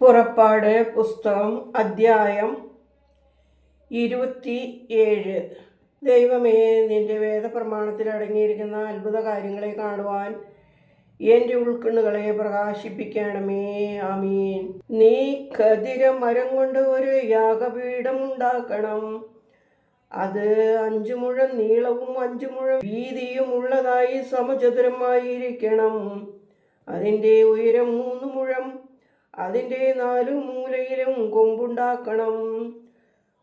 പുറപ്പാട് പുസ്തകം അദ്ധ്യായം 27. ദൈവമേ, നിന്റെ വേദപ്രമാണത്തിൽ അടങ്ങിയിരിക്കുന്ന അത്ഭുത കാര്യങ്ങളെ കാണുവാൻ എൻ്റെ ഉൾക്കണ്ണുകളെ പ്രകാശിപ്പിക്കണമേ. ആമീൻ. നീ ഖദിര മരം കൊണ്ട് ഒരു യാഗപീഠം ഉണ്ടാക്കണം. അത് 5 മുഴം നീളവും 5 മുഴം വീതിയും ഉള്ളതായി സമചതുരമായിരിക്കണം. അതിൻ്റെ ഉയരം 3 മുഴം. അതിൻ്റെ 4 മൂലയിലും കൊമ്പുണ്ടാക്കണം.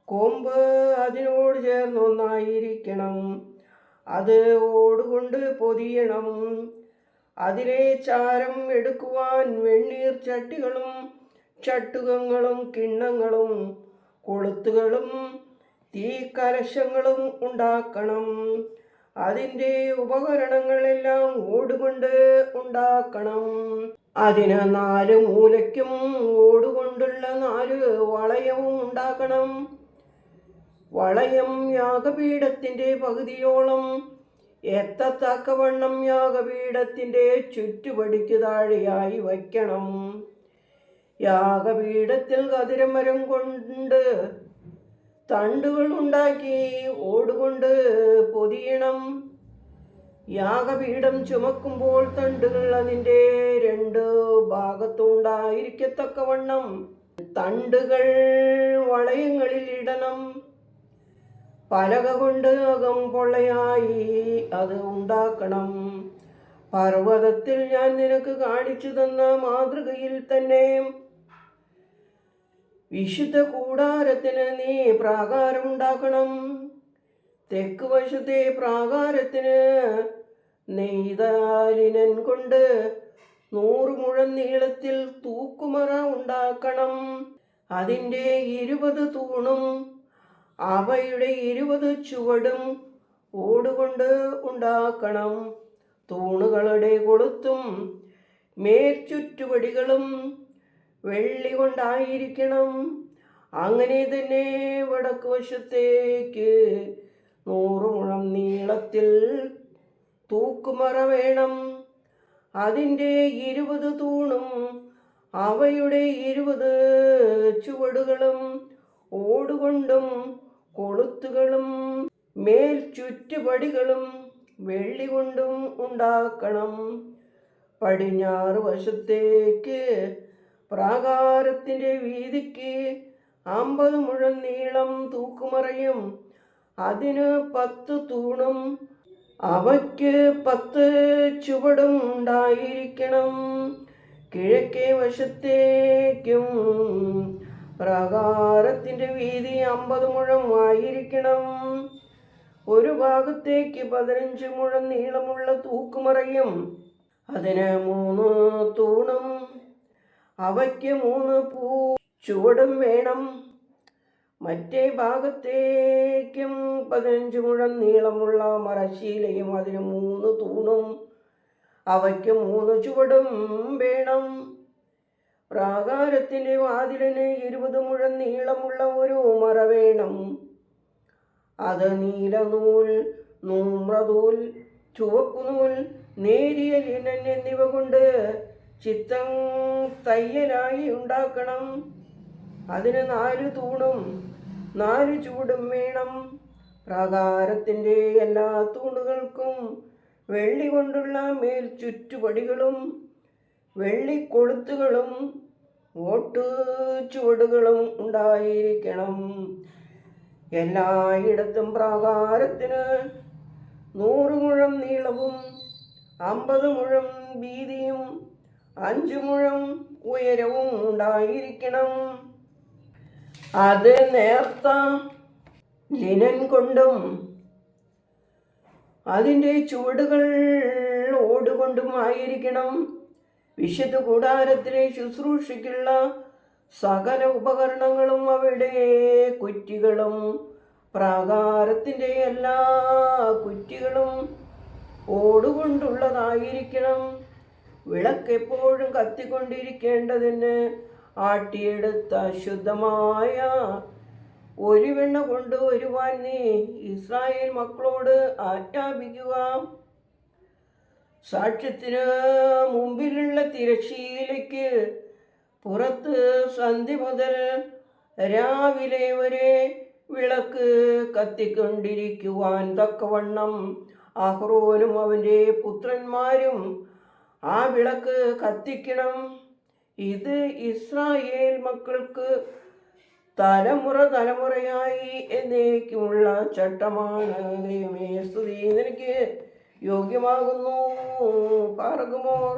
കൊമ്പ് അതിനോട് ചേർന്നൊന്നായിരിക്കണം. അത് ഓടുകൊണ്ട് പൊതിയണം. അതിലെ ചാരം എടുക്കുവാൻ വെണ്ണീർ ചട്ടികളും ചട്ടുകങ്ങളും കിണ്ണങ്ങളും കൊളുത്തുകളും തീക്കലശങ്ങളും ഉണ്ടാക്കണം. അതിൻ്റെ ഉപകരണങ്ങളെല്ലാം ഓടുകൊണ്ട് ഉണ്ടാക്കണം. അതിന് 4 മൂലയ്ക്കും ഓടുകൊണ്ടുള്ള 4 വളയവും ഉണ്ടാക്കണം. വളയം യാഗപീഠത്തിൻ്റെ പകുതിയോളം എത്തത്തക്കവണ്ണം യാഗപീഠത്തിൻ്റെ ചുറ്റുപടിക്ക് താഴെയായി വയ്ക്കണം. യാഗപീഠത്തിൽ ഖദിരമരം കൊണ്ട് തണ്ടുകൾ ഉണ്ടാക്കി ഓടുകൊണ്ട് പൊതിയണം. യാഗപീഠം ചുമക്കുമ്പോൾ തണ്ടുകൾ അതിൻ്റെ 2 ഭാഗത്തുണ്ടായിരിക്കത്തക്കവണ്ണം തണ്ടുകൾ വളയങ്ങളിൽ ഇടണം. പലക കൊണ്ട് അകം പൊള്ളയായി അത് ഉണ്ടാക്കണം. പർവ്വതത്തിൽ ഞാൻ നിനക്ക് കാണിച്ചു തന്ന മാതൃകയിൽ തന്നെ വിശുദ്ധ കൂടാരത്തിന് നീ പ്രാകാരം ഉണ്ടാക്കണം. തെക്ക് വശത്തെ പ്രാകാരത്തിന് നെയ്ത ലിനൻ കൊണ്ട് 100 മുഴം നീളത്തിൽ തൂക്കുമറ ഉണ്ടാക്കണം. അതിൻ്റെ 20 തൂണും അവയുടെ 20 ചുവടും ഓടുകൊണ്ട് ഉണ്ടാക്കണം. തൂണുകളുടെ കൊളുത്തും മേൽചുറ്റുപടികളും വെള്ളി കൊണ്ടായിരിക്കണം. അങ്ങനെ തന്നെ വടക്ക് വശത്തേക്ക് 100 മുഴം നീളത്തിൽ തൂക്കുമറ വേണം. അതിൻ്റെ 20 തൂണും അവയുടെ 20 ചുവടുകളും ഓടുകൊണ്ടും കൊളുത്തുകളും മേൽചുറ്റുപടികളും വെള്ളി കൊണ്ടും ഉണ്ടാക്കണം. പടിഞ്ഞാറ് വശത്തേക്ക് പ്രാകാരത്തിൻ്റെ വീതിക്ക് 50 മുഴം നീളം തൂക്കുമറയും അതിന് 10 തൂണും അവയ്ക്ക് 10 ചുവടും ഉണ്ടായിരിക്കണം. കിഴക്കേ വശത്തേക്കും പ്രാകാരത്തിൻ്റെ വീതി 50 മുഴം ആയിരിക്കണം. ഒരു ഭാഗത്തേക്ക് 15 മുഴം നീളമുള്ള തൂക്കുമറയും അതിന് 3 തൂണും അവയ്ക്ക് 3 ചുവടും വേണം. മറ്റേ ഭാഗത്തേക്കും 15 മുഴം നീളമുള്ള മറശ്ശീലയും അതിന് 3 തൂണും അവയ്ക്ക് 3 ചുവടും വേണം. പ്രാകാരത്തിൻ്റെ വാതിലിന് 20 മുഴം നീളമുള്ള ഒരു മറ വേണം. അത് നീലനൂൽ, നൂമ്രനൂൽ, ചുവപ്പുനൂൽ, നേരിയ ലിനൻ എന്നിവ കൊണ്ട് ചിത്തം തയ്യലായി ഉണ്ടാക്കണം. അതിന് 4 തൂണും 4 ചുവടും വേണം. പ്രാകാരത്തിൻ്റെ എല്ലാ തൂണുകൾക്കും വെള്ളി കൊണ്ടുള്ള മേൽചുറ്റുപടികളും വെള്ളിക്കൊളുത്തുകളും ചുവടുകളും ഉണ്ടായിരിക്കണം. എല്ലായിടത്തും പ്രാകാരത്തിന് 100 മുഴം നീളവും 50 മുഴം വീതിയും 5 മുഴം ഉയരവും ഉണ്ടായിരിക്കണം. അത് നേർത്ത ലിനൻ കൊണ്ടും അതിൻ്റെ ചുവടുകൾ ഓടുകൊണ്ടും ആയിരിക്കണം. വിശുദ്ധ കൂടാരത്തിലെ ശുശ്രൂഷയ്ക്കുള്ള സകല ഉപകരണങ്ങളും അവയുടെ കുറ്റികളും പ്രാകാരത്തിൻ്റെ എല്ലാ കുറ്റികളും ഓടുകൊണ്ടുള്ളതായിരിക്കണം. വിളക്കെപ്പോഴും കത്തിക്കൊണ്ടിരിക്കേണ്ടതിന് ആട്ടിയെടുത്ത ശുദ്ധമായ ഒലിവെണ്ണ കൊണ്ട് വരുവാൻ നീ ഇസ്രായേൽ മക്കളോട് ആജ്ഞാപിക്കുക. സാക്ഷ്യത്തിന് മുമ്പിലുള്ള തിരശ്ശീലയ്ക്ക് പുറത്ത് സന്ധ്യ മുതൽ രാവിലെ വരെ വിളക്ക് കത്തിക്കൊണ്ടിരിക്കുവാൻ തക്കവണ്ണം അഹ്റോനും അവൻ്റെ പുത്രന്മാരും ആ വിളക്ക് കത്തിക്കണം. ഇത് ഇസ്രായേൽ മക്കൾക്ക് തലമുറ തലമുറയായി എന്നേക്കുമുള്ള ചട്ടമാണ്. ദൈവമേ സ്തുതി, നിനക്ക് യോഗ്യമാകുന്നു. പാർക്കുമോർ.